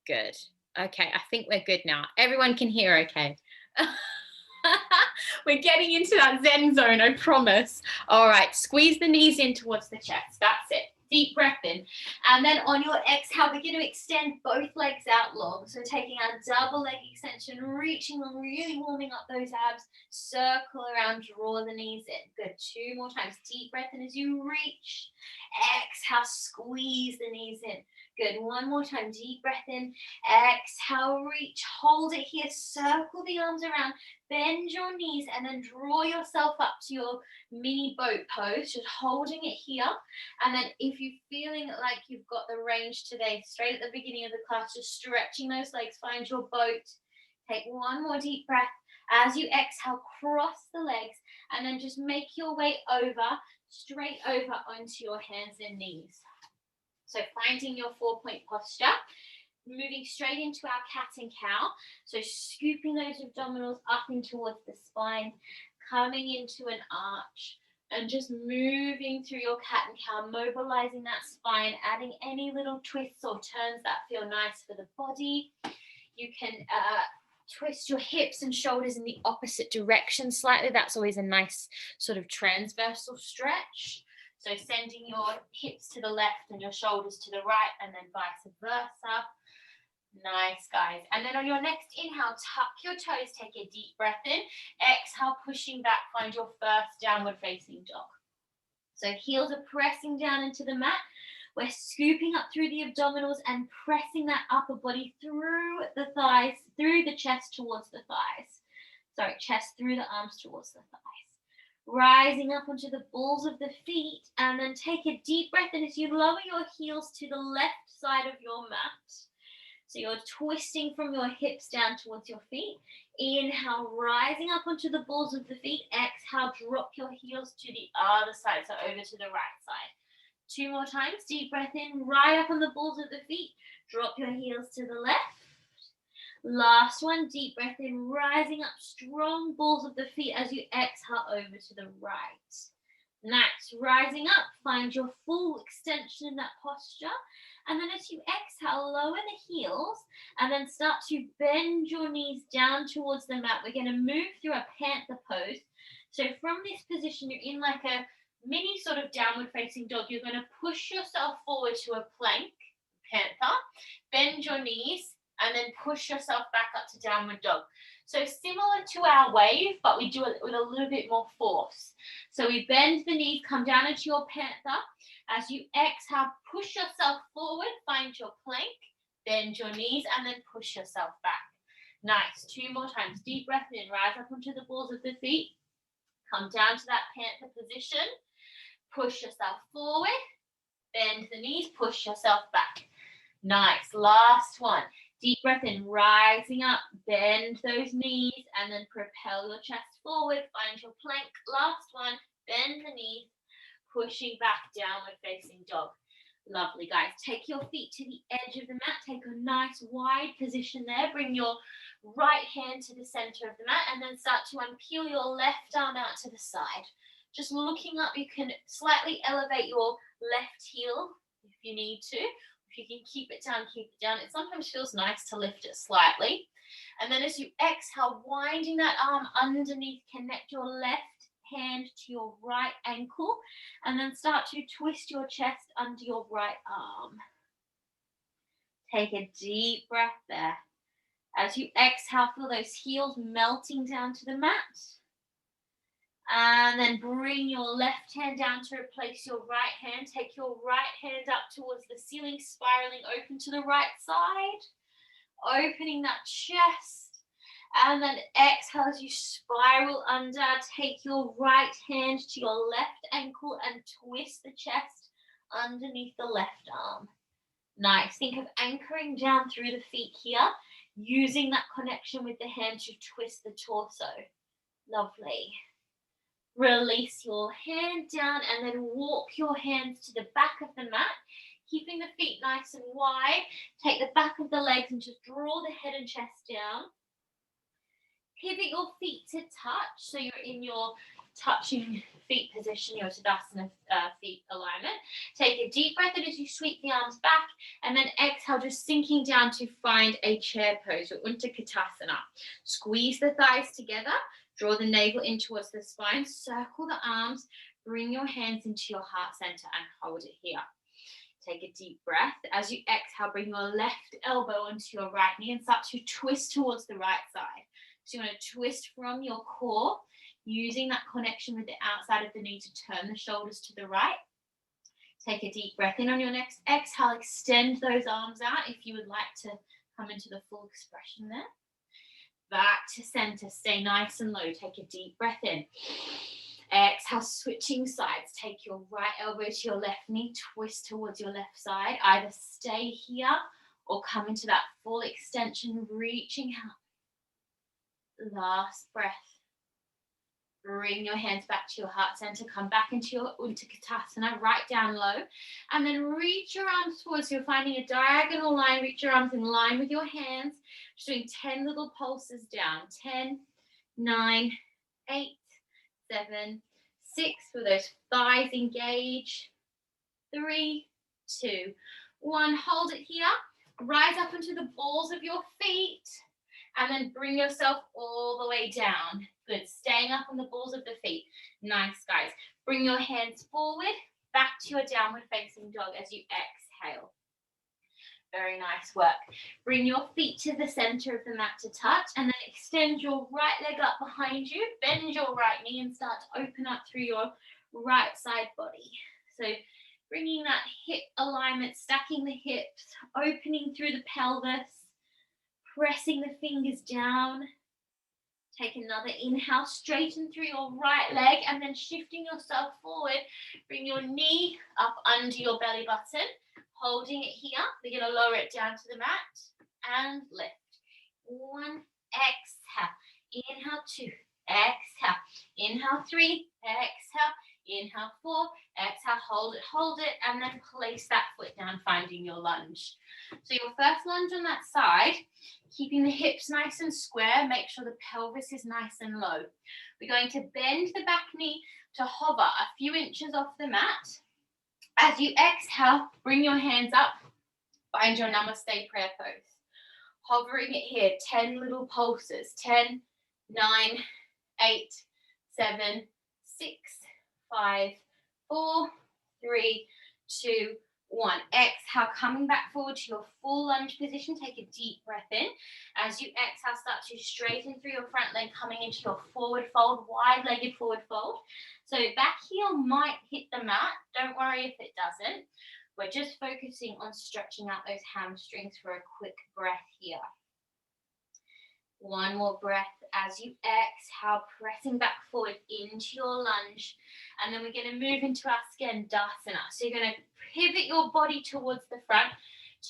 Good. Okay, I think we're good now. Everyone can hear okay. We're getting into that Zen zone, I promise. All right, squeeze the knees in towards the chest. That's it. Deep breath in. And then on your exhale, we're going to extend both legs out long. So taking our double leg extension, reaching long, really warming up those abs. Circle around, draw the knees in. Good. 2 more times. Deep breath in as you reach. Exhale, squeeze the knees in. Good. 1 more time. Deep breath in. Exhale, reach. Hold it here. Circle the arms around. Bend your knees and then draw yourself up to your mini boat pose. Just holding it here. And then if you're feeling like you've got the range today, straight at the beginning of the class, just stretching those legs. Find your boat. Take 1 more deep breath. As you exhale, cross the legs and then just make your way over, straight over onto your hands and knees. So finding your 4-point posture, moving straight into our cat and cow. So scooping those abdominals up in towards the spine, coming into an arch, and just moving through your cat and cow, mobilizing that spine, adding any little twists or turns that feel nice for the body. You can twist your hips and shoulders in the opposite direction slightly. That's always a nice sort of transversal stretch. So sending your hips to the left and your shoulders to the right, and then vice versa. Nice, guys. And then on your next inhale, tuck your toes, take a deep breath in. Exhale, pushing back, find your first downward facing dog. So heels are pressing down into the mat. We're scooping up through the abdominals and pressing that upper body through the thighs, through the chest towards the thighs. Sorry, chest through the arms towards the thighs. Rising up onto the balls of the feet, and then take a deep breath in as you lower your heels to the left side of your mat. So you're twisting from your hips down towards your feet. Inhale, rising up onto the balls of the feet. Exhale, drop your heels to the other side, so over to the right side. 2 more times. Deep breath in, right up on the balls of the feet. Drop your heels to the left. Last one, deep breath in, rising up, strong balls of the feet as you exhale over to the right. Nice. Rising up, find your full extension in that posture. And then as you exhale, lower the heels and then start to bend your knees down towards the mat. We're going to move through a panther pose. So from this position, you're in like a mini sort of downward facing dog. You're going to push yourself forward to a plank, panther, bend your knees, and then push yourself back up to downward dog. So similar to our wave, but we do it with a little bit more force. So we bend the knees, come down into your panther. As you exhale, push yourself forward, find your plank, bend your knees, and then push yourself back. Nice. 2 more times. Deep breath in, rise up onto the balls of the feet. Come down to that panther position. Push yourself forward, bend the knees, push yourself back. Nice. Last one. Deep breath in, rising up, bend those knees, and then propel your chest forward, find your plank. Last one, bend the knees, pushing back, downward facing dog. Lovely, guys. Take your feet to the edge of the mat. Take a nice wide position there. Bring your right hand to the center of the mat, and then start to unpeel your left arm out to the side. Just looking up, you can slightly elevate your left heel if you need to. If you can keep it down, keep it down. It sometimes feels nice to lift it slightly. And then as you exhale, winding that arm underneath, connect your left hand to your right ankle, and then start to twist your chest under your right arm. Take a deep breath there. As you exhale, feel those heels melting down to the mat. And then bring your left hand down to replace your right hand. Take your right hand up towards the ceiling, spiraling open to the right side. Opening that chest. And then exhale as you spiral under. Take your right hand to your left ankle and twist the chest underneath the left arm. Nice. Think of anchoring down through the feet here, using that connection with the hand to twist the torso. Lovely. Release your hand down and then walk your hands to the back of the mat, keeping the feet nice and wide. Take the back of the legs and just draw the head and chest down. Pivot your feet to touch, so you're in your touching feet position, your Tadasana feet alignment. Take a deep breath in as you sweep the arms back, and then exhale, just sinking down to find a chair pose, or Utkatasana. Squeeze the thighs together, draw the navel in towards the spine, circle the arms, bring your hands into your heart center and hold it here. Take a deep breath. As you exhale, bring your left elbow onto your right knee and start to twist towards the right side. So you want to twist from your core, using that connection with the outside of the knee to turn the shoulders to the right. Take a deep breath in on your next exhale. Extend those arms out if you would like to come into the full expression there. Back to center. Stay nice and low. Take a deep breath in. Exhale, switching sides. Take your right elbow to your left knee. Twist towards your left side. Either stay here or come into that full extension, reaching out. Last breath. Bring your hands back to your heart center. Come back into your Utkatasana, right down low. And then reach your arms forward. So you're finding a diagonal line. Reach your arms in line with your hands. Just doing 10 little pulses down. 10, 9, 8, 7, 6. For those thighs engage. 3, 2, 1. Hold it here. Rise up into the balls of your feet. And then bring yourself all the way down. Good. Staying up on the balls of the feet. Nice, guys. Bring your hands forward, back to your downward facing dog as you exhale. Very nice work. Bring your feet to the center of the mat to touch, and then extend your right leg up behind you. Bend your right knee and start to open up through your right side body. So bringing that hip alignment, stacking the hips, opening through the pelvis. Pressing the fingers down. Take another inhale, straighten through your right leg, and then shifting yourself forward. Bring your knee up under your belly button, holding it here. We're going to lower it down to the mat and lift. 1, exhale. Inhale, 2, exhale. Inhale, 3, exhale. Inhale, 4, exhale, hold it, and then place that foot down, finding your lunge. So your first lunge on that side, keeping the hips nice and square, make sure the pelvis is nice and low. We're going to bend the back knee to hover a few inches off the mat. As you exhale, bring your hands up, find your Namaste prayer pose. Hovering it here, 10 little pulses. 10, 9, 8, 7, 6, 5, 4, 3, 2, 1. Exhale, coming back forward to your full lunge position. Take a deep breath in. As you exhale, start to straighten through your front leg, coming into your forward fold, wide-legged forward fold. So back heel might hit the mat. Don't worry if it doesn't. We're just focusing on stretching out those hamstrings for a quick breath here. One more breath as you exhale, pressing back forward into your lunge. And then we're going to move into our Skandasana. So you're going to pivot your body towards the front,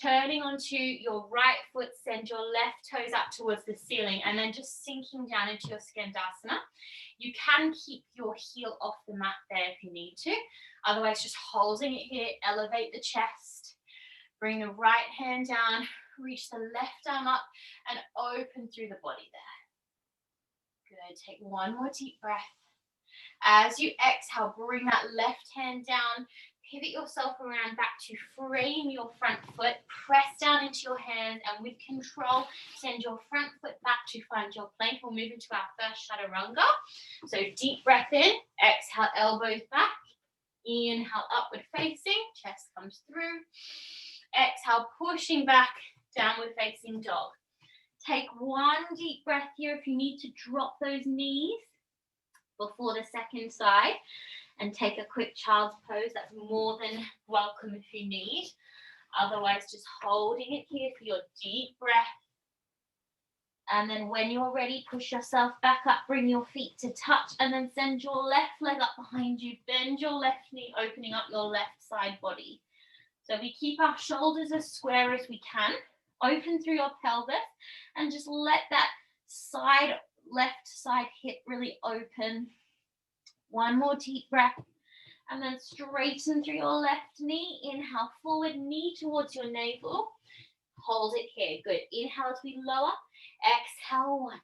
turning onto your right foot, send your left toes up towards the ceiling, and then just sinking down into your Skandasana. You can keep your heel off the mat there if you need to. Otherwise, just holding it here, elevate the chest. Bring the right hand down, reach the left arm up, and open through the body there. Good. Take one more deep breath. As you exhale, bring that left hand down, pivot yourself around back to frame your front foot, press down into your hands, and with control, send your front foot back to find your plank. We'll move into our first Chaturanga. So deep breath in, exhale, elbows back, inhale, upward facing, chest comes through. Exhale, pushing back, downward facing dog. Take one deep breath here if you need to drop those knees before the second side, and take a quick child's pose. That's more than welcome if you need. Otherwise, just holding it here for your deep breath. And then when you're ready, push yourself back up, bring your feet to touch, and then send your left leg up behind you. Bend your left knee, opening up your left side body. So we keep our shoulders as square as we can. Open through your pelvis and just let that left side hip really open. One more deep breath, and then straighten through your left knee. Inhale forward, knee towards your navel. Hold it here. Good. Inhale as we lower. Exhale, 1,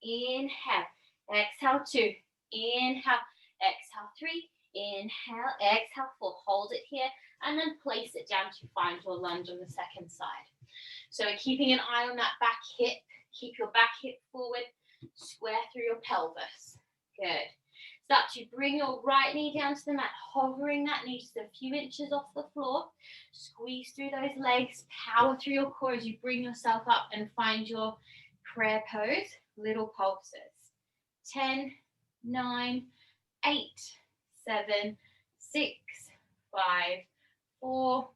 inhale, exhale 2, inhale, exhale 3, inhale, exhale 4, hold it here, and then place it down to find your lunge on the second side. So we're keeping an eye on that back hip, keep your back hip forward, square through your pelvis, good. Start to bring your right knee down to the mat, hovering that knee just a few inches off the floor. Squeeze through those legs, power through your core as you bring yourself up and find your prayer pose, little pulses. 10, 9, 8, 7, 6, 5, 4,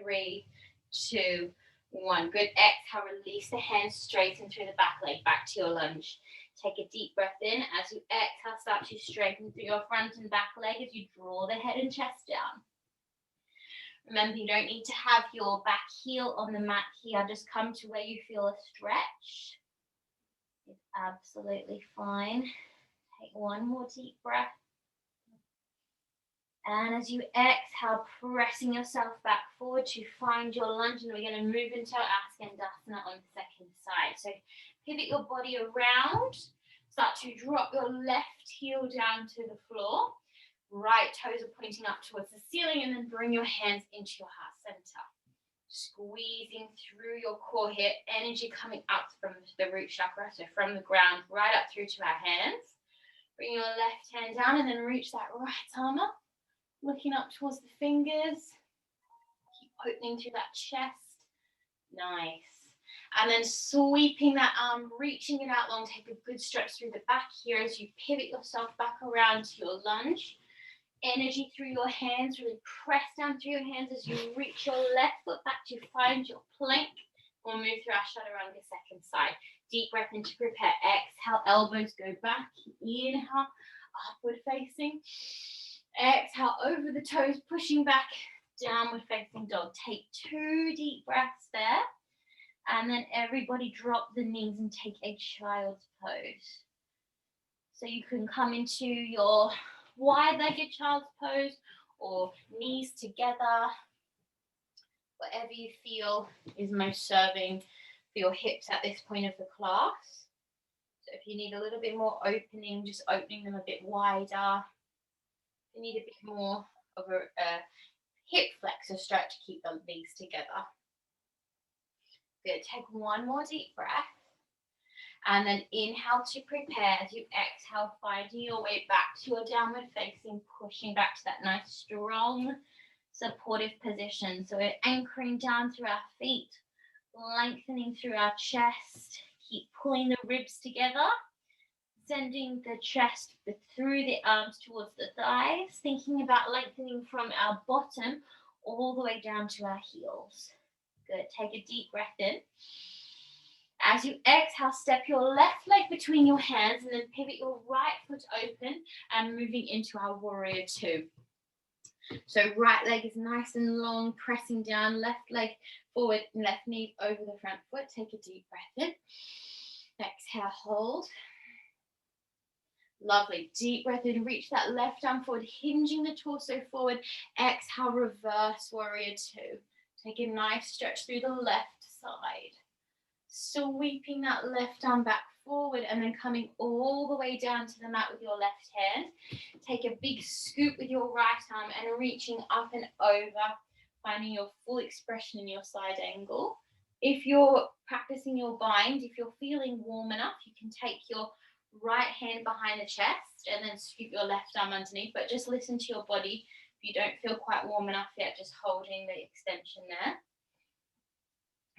3, 2, 1. Good. Exhale, release the hands, straighten through the back leg, back to your lunge. Take a deep breath in. As you exhale, start to straighten through your front and back leg as you draw the head and chest down. Remember, you don't need to have your back heel on the mat here. Just come to where you feel a stretch. It's absolutely fine. Take one more deep breath. And as you exhale, pressing yourself back forward to find your lunge, and we're going to move into our Ascendasana on the second side. So pivot your body around, start to drop your left heel down to the floor. Right toes are pointing up towards the ceiling, and then bring your hands into your heart center. Squeezing through your core here, energy coming up from the root chakra, so from the ground right up through to our hands. Bring your left hand down and then reach that right arm up. Looking up towards the fingers, keep opening through that chest, nice. And then sweeping that arm, reaching it out long, take a good stretch through the back here as you pivot yourself back around to your lunge. Energy through your hands, really press down through your hands as you reach your left foot back to find your plank. We'll move through our Chaturanga second side. Deep breath in to prepare, exhale, elbows go back, inhale, upward facing. Exhale over the toes, pushing back, downward facing dog. Take 2 deep breaths there. And then everybody drop the knees and take a child's pose. So you can come into your wide-legged child's pose or knees together. Whatever you feel is most serving for your hips at this point of the class. So if you need a little bit more opening, just opening them a bit wider. You need a bit more of a hip flexor stretch to keep the knees together. Good. Take one more deep breath. And then inhale to prepare. As you exhale, finding your way back to your downward facing, pushing back to that nice, strong, supportive position. So we're anchoring down through our feet, lengthening through our chest. Keep pulling the ribs together. Sending the chest through the arms towards the thighs, thinking about lengthening from our bottom all the way down to our heels. Good. Take a deep breath in. As you exhale, step your left leg between your hands and then pivot your right foot open and moving into our warrior 2. So right leg is nice and long, pressing down, left leg forward, left knee over the front foot. Take a deep breath in. Exhale, hold. Lovely. Deep breath in. Reach that left arm forward, hinging the torso forward. Exhale, reverse warrior 2. Take a nice stretch through the left side. Sweeping that left arm back forward and then coming all the way down to the mat with your left hand. Take a big scoop with your right arm and reaching up and over, finding your full expression in your side angle. If you're practicing your bind, if you're feeling warm enough, you can take your right hand behind the chest and then scoop your left arm underneath, but just listen to your body. If you don't feel quite warm enough yet, just holding the extension there.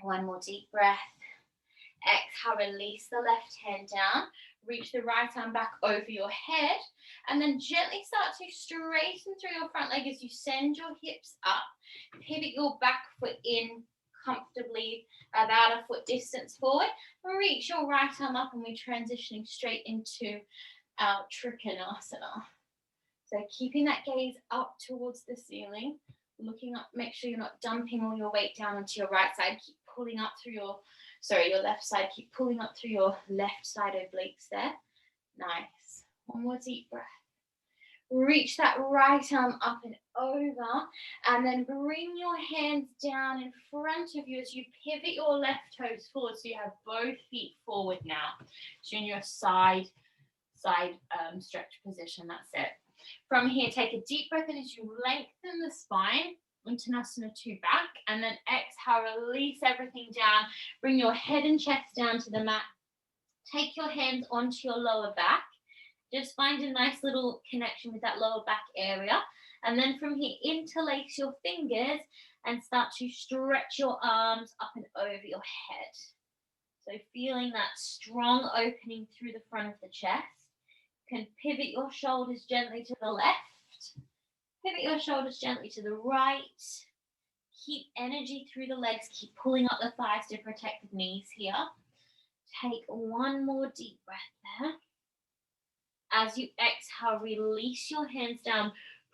One more deep breath. Exhale, release the left hand down. Reach the right arm back over your head and then gently start to straighten through your front leg as you send your hips up. Pivot your back foot in comfortably about a foot distance forward. Reach your right arm up and we're transitioning straight into our Trikonasana. So keeping that gaze up towards the ceiling, looking up, make sure you're not dumping all your weight down onto your right side. Keep pulling up through your left side. Keep pulling up through your left side obliques there. Nice. One more deep breath. Reach that right arm up and over, and then bring your hands down in front of you as you pivot your left toes forward, so you have both feet forward now. So in your side stretch position, that's it. From here, take a deep breath in as you lengthen the spine, Uttanasana 2 back, and then exhale, release everything down. Bring your head and chest down to the mat. Take your hands onto your lower back. Just find a nice little connection with that lower back area. And then from here, interlace your fingers and start to stretch your arms up and over your head. So feeling that strong opening through the front of the chest. You can pivot your shoulders gently to the left. Pivot your shoulders gently to the right. Keep energy through the legs. Keep pulling up the thighs to protect the knees here. Take one more deep breath there. As you exhale, release your hands down,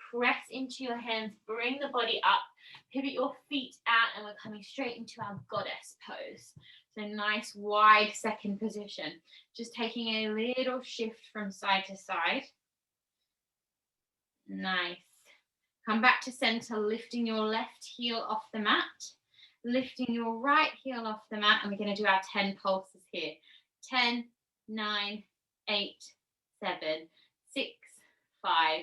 press into your hands, bring the body up, pivot your feet out, and we're coming straight into our goddess pose. So nice wide second position. Just taking a little shift from side to side. Nice. Come back to center, lifting your left heel off the mat, lifting your right heel off the mat, and we're going to do our 10 pulses here. 10, 9, 8, 7, 6, 5,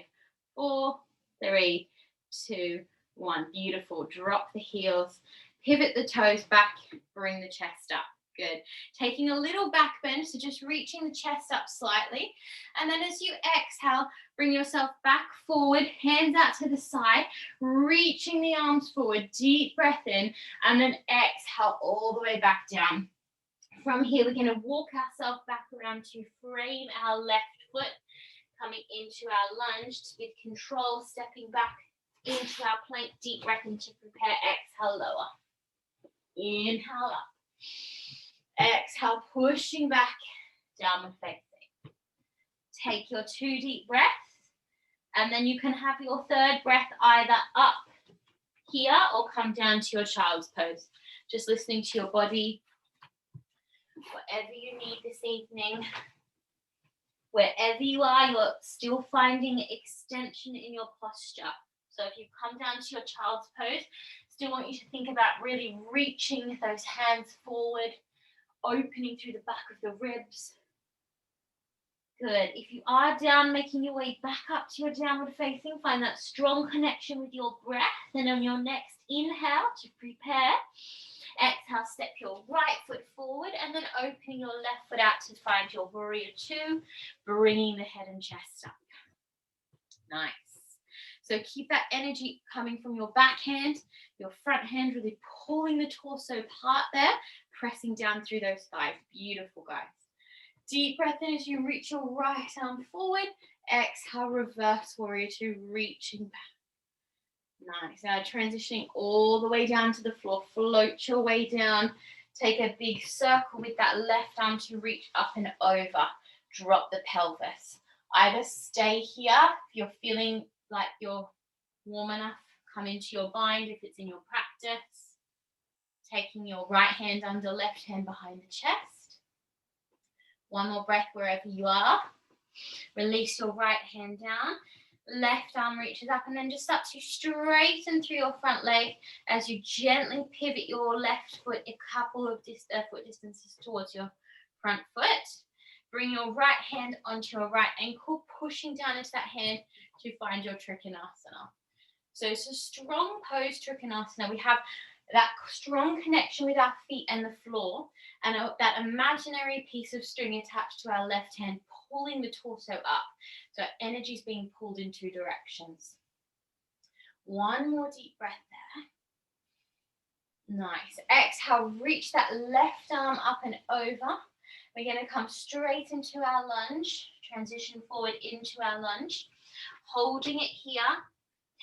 4, 3, 2, 1. Beautiful. Drop the heels, pivot the toes back, bring the chest up. Good. Taking a little back bend, so just reaching the chest up slightly. And then as you exhale, bring yourself back forward, hands out to the side, reaching the arms forward, deep breath in, and then exhale all the way back down. From here, we're going to walk ourselves back around to frame our left foot, coming into our lunge with control, stepping back into our plank, deep breath in to prepare, exhale, lower. Inhale up. Exhale, pushing back, downward facing. Take your 2 deep breaths, and then you can have your third breath either up here or come down to your child's pose. Just listening to your body, whatever you need this evening. Wherever you are, you're still finding extension in your posture. So if you come down to your child's pose, still want you to think about really reaching those hands forward, opening through the back of the ribs. Good. If you are down, making your way back up to your downward facing, find that strong connection with your breath. And on your next inhale to prepare, exhale, step your right foot forward and then opening your left foot out to find your warrior 2, bringing the head and chest up. Nice. So keep that energy coming from your back hand, your front hand, really pulling the torso apart there, pressing down through those thighs. Beautiful, guys. Deep breath in as you reach your right arm forward. Exhale, reverse warrior 2, reaching back. Nice. Now transitioning all the way down to the floor. Float your way down. Take a big circle with that left arm to reach up and over. Drop the pelvis. Either stay here if you're feeling like you're warm enough, come into your bind if it's in your practice. Taking your right hand under, left hand behind the chest. One more breath wherever you are. Release your right hand down. Left arm reaches up, and then just start to straighten through your front leg as you gently pivot your left foot a couple of foot distances towards your front foot. Bring your right hand onto your right ankle, pushing down into that hand to find your Trikonasana. So it's a strong pose, Trikonasana. We have that strong connection with our feet and the floor, and that imaginary piece of string attached to our left hand, pulling the torso up. So energy is being pulled in 2 directions. One more deep breath there. Nice. Exhale, reach that left arm up and over. We're going to come straight into our lunge, transition forward into our lunge. Holding it here,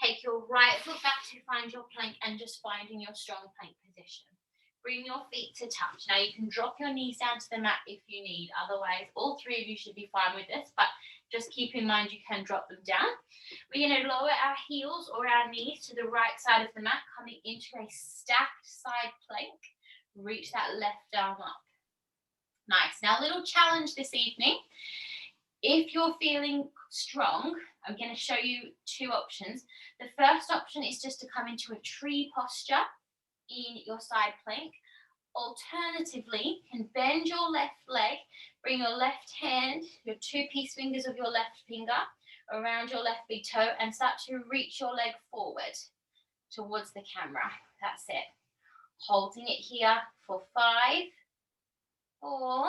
take your right foot back to find your plank and just finding your strong plank position. Bring your feet to touch. Now you can drop your knees down to the mat if you need. Otherwise, all 3 of you should be fine with this, but just keep in mind you can drop them down. We're going to lower our heels or our knees to the right side of the mat, coming into a stacked side plank. Reach that left arm up. Nice. Now a little challenge this evening. If you're feeling strong, I'm going to show you two options. The first option is just to come into a tree posture in your side plank. Alternatively, you can bend your left leg, bring your left hand, your two peace fingers of your left finger around your left big toe and start to reach your leg forward towards the camera. That's it. Holding it here for 5, 4,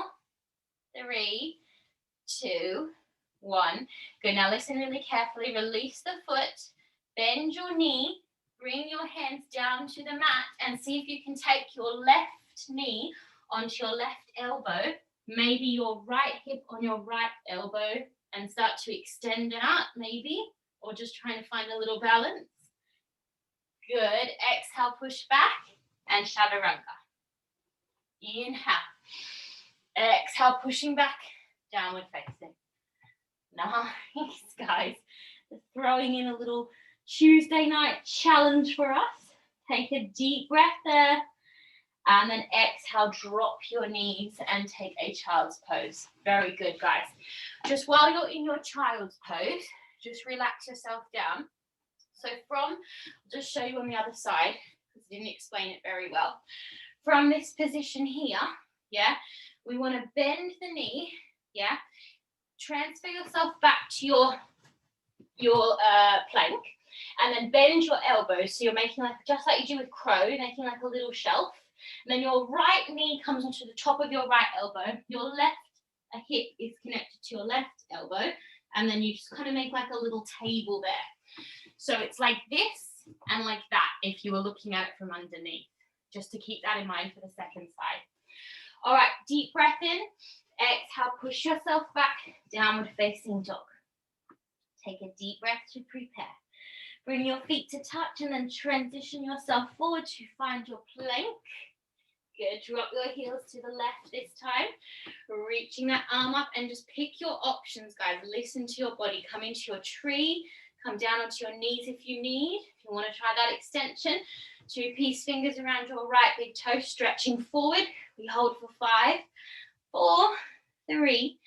3, 2, 1. Good. Now listen really carefully. Release the foot, bend your knee, bring your hands down to the mat and see if you can take your left knee onto your left elbow, maybe your right hip on your right elbow, and start to extend out maybe, or just trying to find a little balance. Good. Exhale, push back and chaturanga. Inhale. Exhale, pushing back, downward facing. Nice, guys. Throwing in a little Tuesday night challenge for us. Take a deep breath there. And then exhale, drop your knees and take a child's pose. Very good, guys. Just while you're in your child's pose, just relax yourself down. So I'll just show you on the other side, because I didn't explain it very well. From this position here, yeah, we want to bend the knee, yeah, transfer yourself back to your plank, and then bend your elbows. So you're making like, just like you do with crow, making like a little shelf. And then your right knee comes onto the top of your right elbow. Your left hip is connected to your left elbow. And then you just kind of make like a little table there. So it's like this and like that if you were looking at it from underneath. Just to keep that in mind for the second side. All right, deep breath in. Exhale, push yourself back, downward facing dog. Take a deep breath to prepare. Bring your feet to touch and then transition yourself forward to find your plank. Good. Drop your heels to the left this time. Reaching that arm up and just pick your options, guys. Listen to your body. Come into your tree. Come down onto your knees if you need. If you want to try that extension. 2 peace fingers around your right big toe, stretching forward. We hold for 5, 4, 3,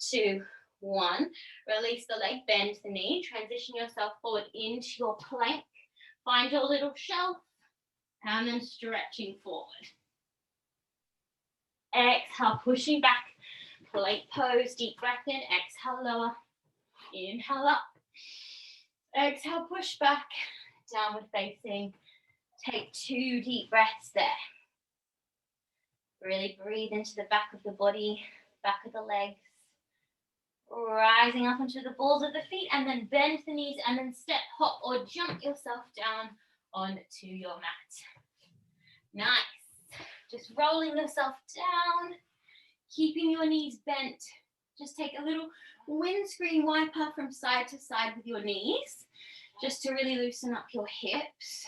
2, 1. Release the leg, bend the knee. Transition yourself forward into your plank. Find your little shelf. And then stretching forward. Exhale, pushing back. Plank pose, deep breath in. Exhale, lower. Inhale up. Exhale, push back. Downward facing. Take 2 deep breaths there. Really breathe into the back of the body, back of the legs. Rising up onto the balls of the feet and then bend the knees and then step, hop or jump yourself down onto your mat. Nice. Just rolling yourself down, keeping your knees bent. Just take a little windscreen wiper from side to side with your knees, just to really loosen up your hips.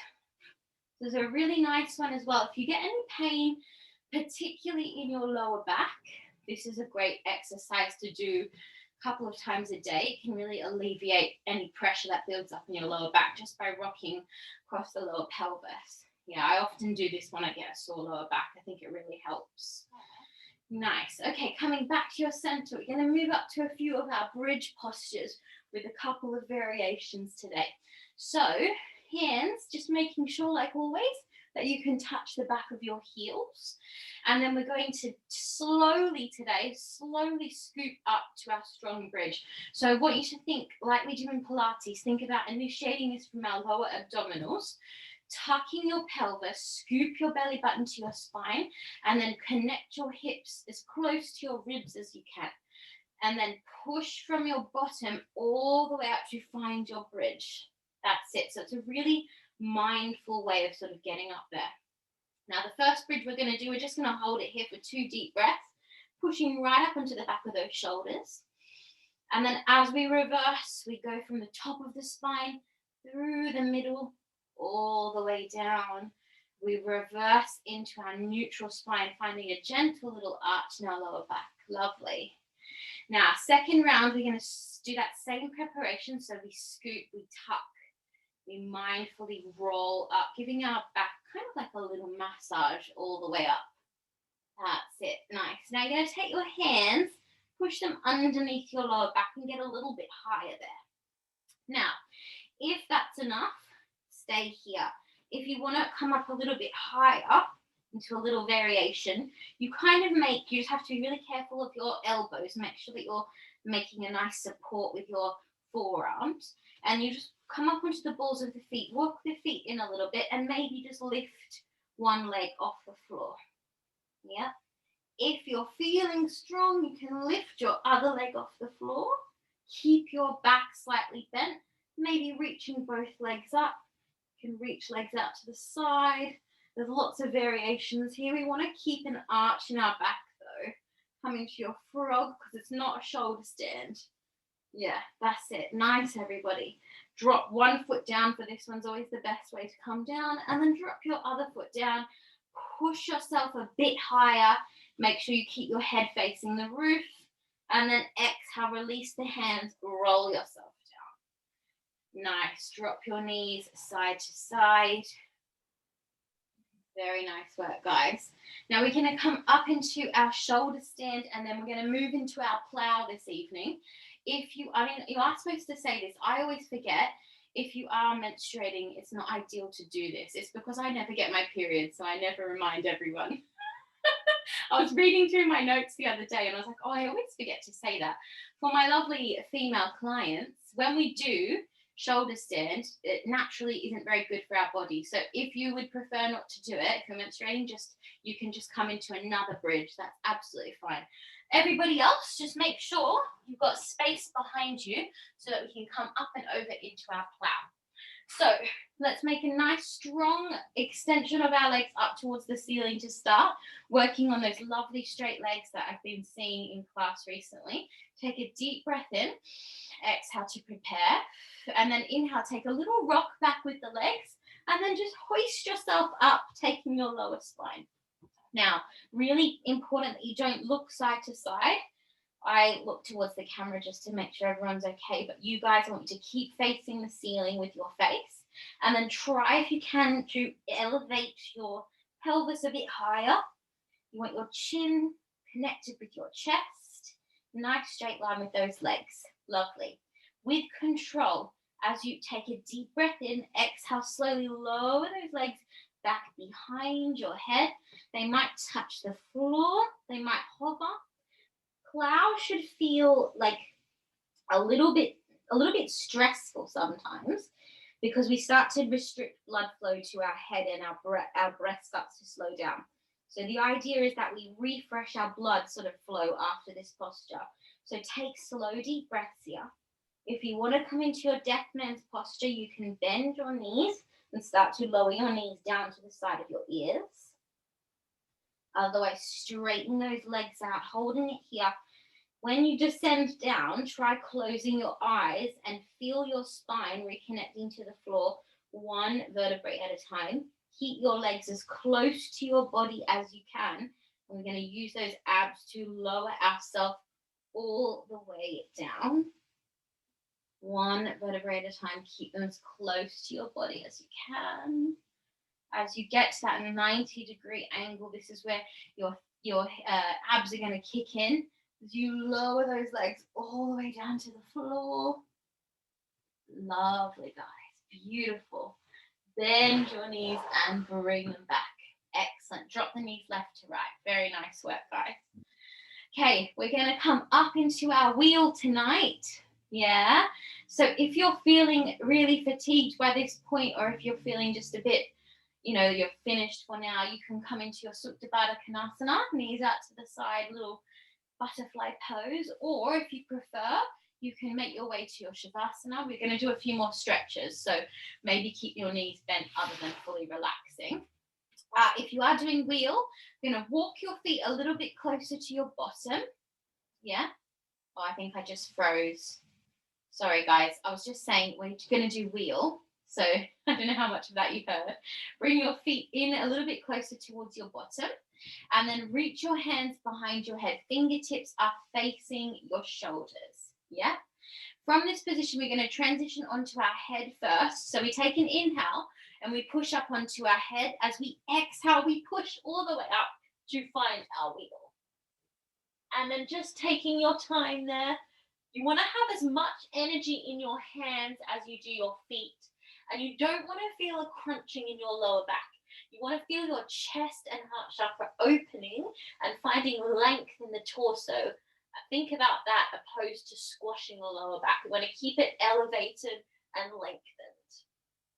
There's a really nice one as well. If you get any pain, particularly in your lower back, this is a great exercise to do a couple of times a day. It can really alleviate any pressure that builds up in your lower back just by rocking across the lower pelvis. Yeah, I often do this when I get a sore lower back. I think it really helps. Nice. Okay, coming back to your center, we're going to move up to a few of our bridge postures with a couple of variations today. So, hands, just making sure, like always, that you can touch the back of your heels. And then we're going to slowly scoop up to our strong bridge. So I want you to think, like we do in Pilates, think about initiating this from our lower abdominals, tucking your pelvis, scoop your belly button to your spine, and then connect your hips as close to your ribs as you can. And then push from your bottom all the way up to find your bridge. That's it. So it's a really mindful way of sort of getting up there. Now the first bridge we're going to do, we're just going to hold it here for 2 deep breaths, pushing right up onto the back of those shoulders. And then as we reverse, we go from the top of the spine through the middle, all the way down. We reverse into our neutral spine, finding a gentle little arch in our lower back. Lovely. Now, second round, we're going to do that same preparation. So we scoop, we tuck, we mindfully roll up, giving our back kind of like a little massage all the way up. That's it. Nice. Now you're going to take your hands, push them underneath your lower back and get a little bit higher there. Now, if that's enough, stay here. If you want to come up a little bit higher into a little variation, you just have to be really careful of your elbows. Make sure that you're making a nice support with your forearms. And you just come up onto the balls of the feet, walk the feet in a little bit, and maybe just lift one leg off the floor. Yeah. If you're feeling strong, you can lift your other leg off the floor. Keep your back slightly bent, maybe reaching both legs up. You can reach legs out to the side. There's lots of variations here. We want to keep an arch in our back though. Come into your frog because it's not a shoulder stand. Yeah, that's it. Nice, everybody. Drop one foot down for this one's always the best way to come down, and then drop your other foot down. Push yourself a bit higher. Make sure you keep your head facing the roof, and then exhale, release the hands, roll yourself down. Nice. Drop your knees side to side. Very nice work, guys. Now we're going to come up into our shoulder stand, and then we're going to move into our plow this evening. You are supposed to say this. I always forget. If you are menstruating, it's not ideal to do this. It's because I never get my period, so I never remind everyone. I was reading through my notes the other day, and I was like, oh, I always forget to say that. For my lovely female clients, when we do shoulder stand, it naturally isn't very good for our body. So if you would prefer not to do it, if you're menstruating, you can just come into another bridge. That's absolutely fine. Everybody else, just make sure you've got space behind you so that we can come up and over into our plow. So let's make a nice strong extension of our legs up towards the ceiling to start, working on those lovely straight legs that I've been seeing in class recently. Take a deep breath in, exhale to prepare, and then inhale, take a little rock back with the legs, and then just hoist yourself up, taking your lower spine. Now, really important that you don't look side to side. I look towards the camera just to make sure everyone's okay, but you guys, I want you to keep facing the ceiling with your face, and then try, if you can, to elevate your pelvis a bit higher. You want your chin connected with your chest. Nice straight line with those legs. Lovely. With control, as you take a deep breath in, exhale, slowly lower those legs back behind your head. They might touch the floor. They might hover. Plow should feel like a little bit stressful sometimes, because we start to restrict blood flow to our head, and our breath starts to slow down. So the idea is that we refresh our blood sort of flow after this posture. So take slow, deep breaths here. If you want to come into your deaf man's posture, you can bend your knees and start to lower your knees down to the side of your ears. Otherwise, straighten those legs out, holding it here. When you descend down, try closing your eyes and feel your spine reconnecting to the floor, one vertebrae at a time. Keep your legs as close to your body as you can. And we're going to use those abs to lower ourselves all the way down. One vertebrae at a time. Keep them as close to your body as you can. As you get to that 90-degree angle, this is where your abs are going to kick in. As you lower those legs all the way down to the floor. Lovely, guys. Beautiful. Bend your knees and bring them back. Excellent. Drop the knees left to right. Very nice work, guys. Okay, we're going to come up into our wheel tonight. Yeah. So if you're feeling really fatigued by this point, or if you're feeling just a bit, you're finished for now, you can come into your Supta Baddha Konasana, knees out to the side, little butterfly pose. Or if you prefer, you can make your way to your Shavasana. We're going to do a few more stretches, so maybe keep your knees bent other than fully relaxing. If you are doing wheel, you're going to walk your feet a little bit closer to your bottom. Yeah. Oh, I think I just froze. Sorry, guys. I was just saying we're going to do wheel. So I don't know how much of that you heard. Bring your feet in a little bit closer towards your bottom, and then reach your hands behind your head. Fingertips are facing your shoulders. Yeah. From this position, we're going to transition onto our head first. So we take an inhale and we push up onto our head. As we exhale, we push all the way up to find our wheel. And then just taking your time there. You want to have as much energy in your hands as you do your feet. And you don't want to feel a crunching in your lower back. You want to feel your chest and heart chakra opening and finding length in the torso. Think about that opposed to squashing the lower back. We want to keep it elevated and lengthened.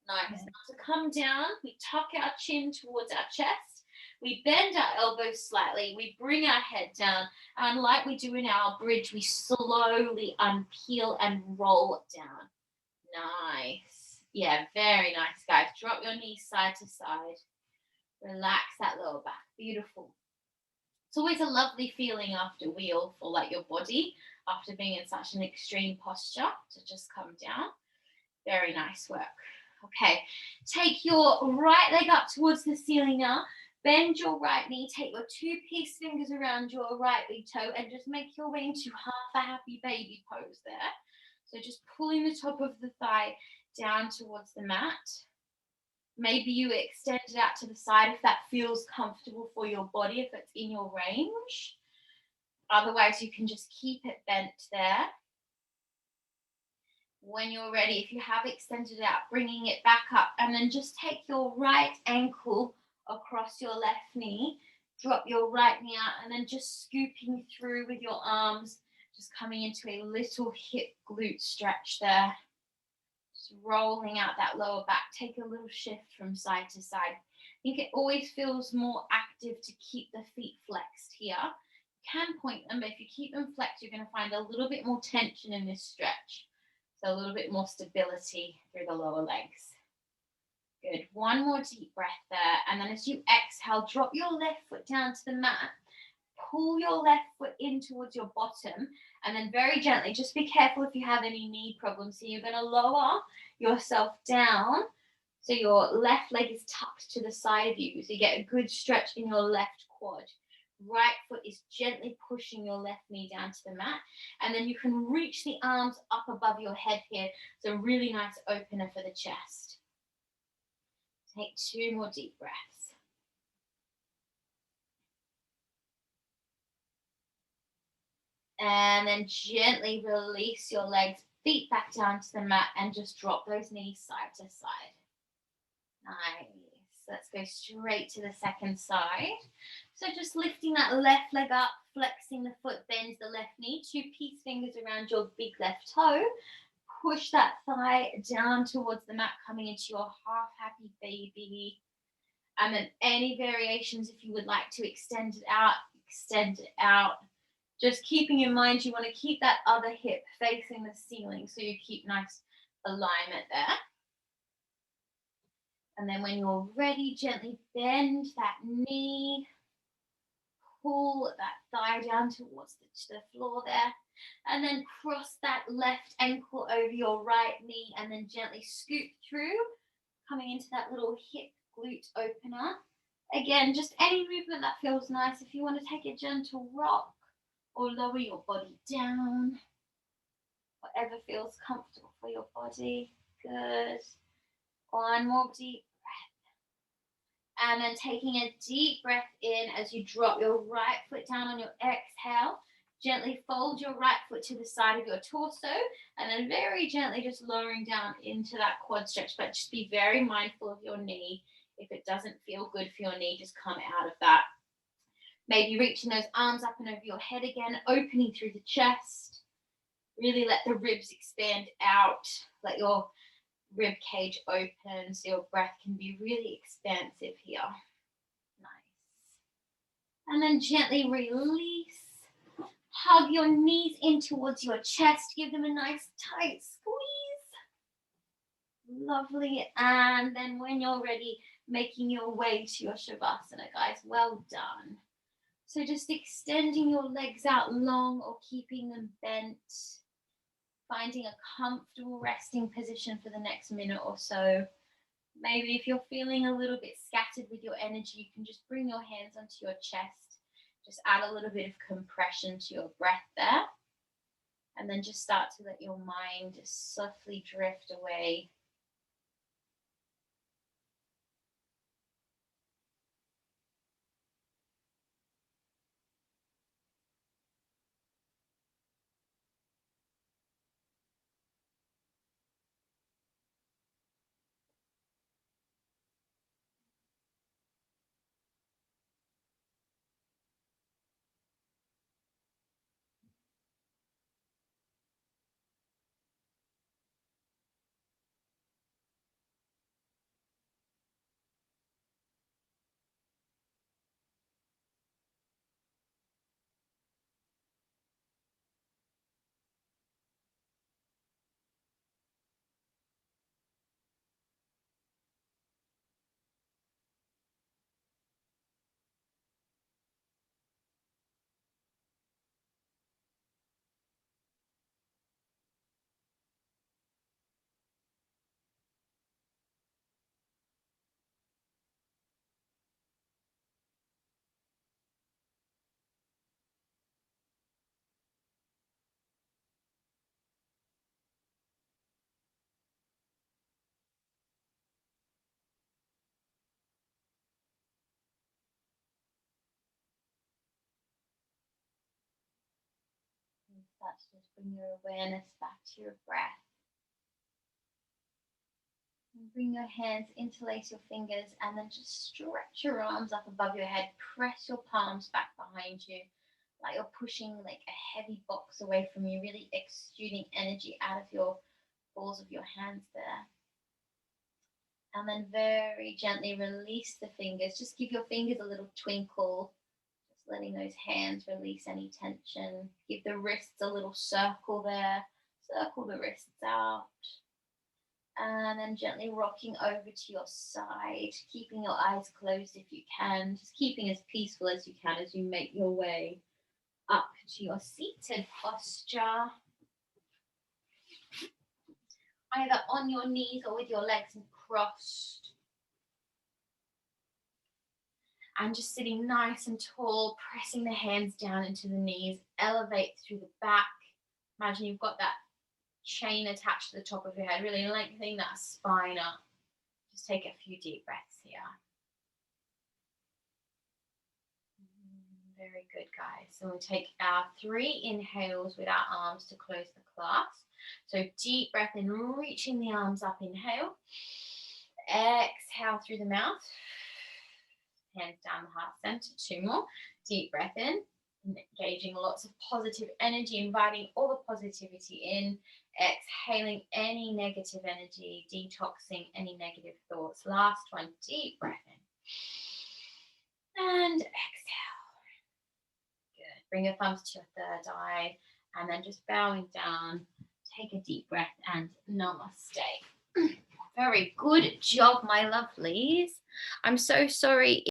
Nice. Okay. Now to come down, we tuck our chin towards our chest. We bend our elbows slightly. We bring our head down. And like we do in our bridge, we slowly unpeel and roll down. Nice. Yeah, very nice, guys. Drop your knees side to side. Relax that lower back. Beautiful. It's always a lovely feeling after wheel for like your body after being in such an extreme posture to just come down. Very nice work. Okay, take your right leg up towards the ceiling now. Bend your right knee, take your two peace fingers around your right big toe and just make your way into half a happy baby pose there. So just pulling the top of the thigh down towards the mat. Maybe you extend it out to the side if that feels comfortable for your body, if it's in your range. Otherwise, you can just keep it bent there. When you're ready, if you have extended it out, bringing it back up, and then just take your right ankle across your left knee, drop your right knee out, and then just scooping through with your arms, just coming into a little hip glute stretch there. Just rolling out that lower back. Take a little shift from side to side. I think it always feels more active to keep the feet flexed here. You can point them, but if you keep them flexed, you're going to find a little bit more tension in this stretch. So a little bit more stability through the lower legs. Good. One more deep breath there. And then as you exhale, drop your left foot down to the mat. Pull your left foot in towards your bottom. And then very gently, just be careful if you have any knee problems. So you're going to lower yourself down. So your left leg is tucked to the side of you. So you get a good stretch in your left quad. Right foot is gently pushing your left knee down to the mat. And then you can reach the arms up above your head here. So really nice opener for the chest. Take two more deep breaths. And then gently release your legs, feet back down to the mat, and just drop those knees side to side. Nice. Let's go straight to the second side. So just lifting that left leg up, flexing the foot, bend the left knee, two peace fingers around your big left toe. Push that thigh down towards the mat, coming into your half happy baby. And then any variations, if you would like to extend it out, extend it out. Just keeping in mind, you want to keep that other hip facing the ceiling so you keep nice alignment there. And then when you're ready, gently bend that knee, pull that thigh down towards the floor there, and then cross that left ankle over your right knee and then gently scoop through, coming into that little hip glute opener. Again, just any movement that feels nice. If you want to take a gentle rock or lower your body down, whatever feels comfortable for your body. Good. One more deep breath. And then taking a deep breath in as you drop your right foot down on your exhale. Gently fold your right foot to the side of your torso and then very gently just lowering down into that quad stretch, but just be very mindful of your knee. If it doesn't feel good for your knee, just come out of that. Maybe reaching those arms up and over your head again, opening through the chest. Really let the ribs expand out. Let your rib cage open so your breath can be really expansive here. Nice. And then gently release. Hug your knees in towards your chest. Give them a nice tight squeeze. Lovely. And then when you're ready, making your way to your Shavasana, guys. Well done. So just extending your legs out long or keeping them bent. Finding a comfortable resting position for the next minute or so. Maybe if you're feeling a little bit scattered with your energy, you can just bring your hands onto your chest. Just add a little bit of compression to your breath there. And then just start to let your mind just softly drift away. start to just bring your awareness back to your breath. And bring your hands, interlace your fingers, and then just stretch your arms up above your head. Press your palms back behind you, like you're pushing like a heavy box away from you, really exuding energy out of your balls of your hands there. And then very gently release the fingers. Just give your fingers a little twinkle. Just letting those hands release any tension. Give the wrists a little circle there. Circle the wrists out. And then gently rocking over to your side, keeping your eyes closed if you can. Just keeping as peaceful as you can as you make your way up to your seated posture. Either on your knees or with your legs crossed. And just sitting nice and tall, pressing the hands down into the knees, elevate through the back. Imagine you've got that chain attached to the top of your head, really lengthening that spine up. Just take a few deep breaths here. Very good, guys. So we'll take our 3 inhales with our arms to close the class. So deep breath in, reaching the arms up, inhale. Exhale through the mouth. Hands down the heart center, 2 more. Deep breath in, engaging lots of positive energy, inviting all the positivity in. Exhaling any negative energy, detoxing any negative thoughts. Last one, deep breath in. And exhale. Good. Bring your thumbs to your third eye and then just bowing down. Take a deep breath and namaste. Very good job, my lovelies. I'm so sorry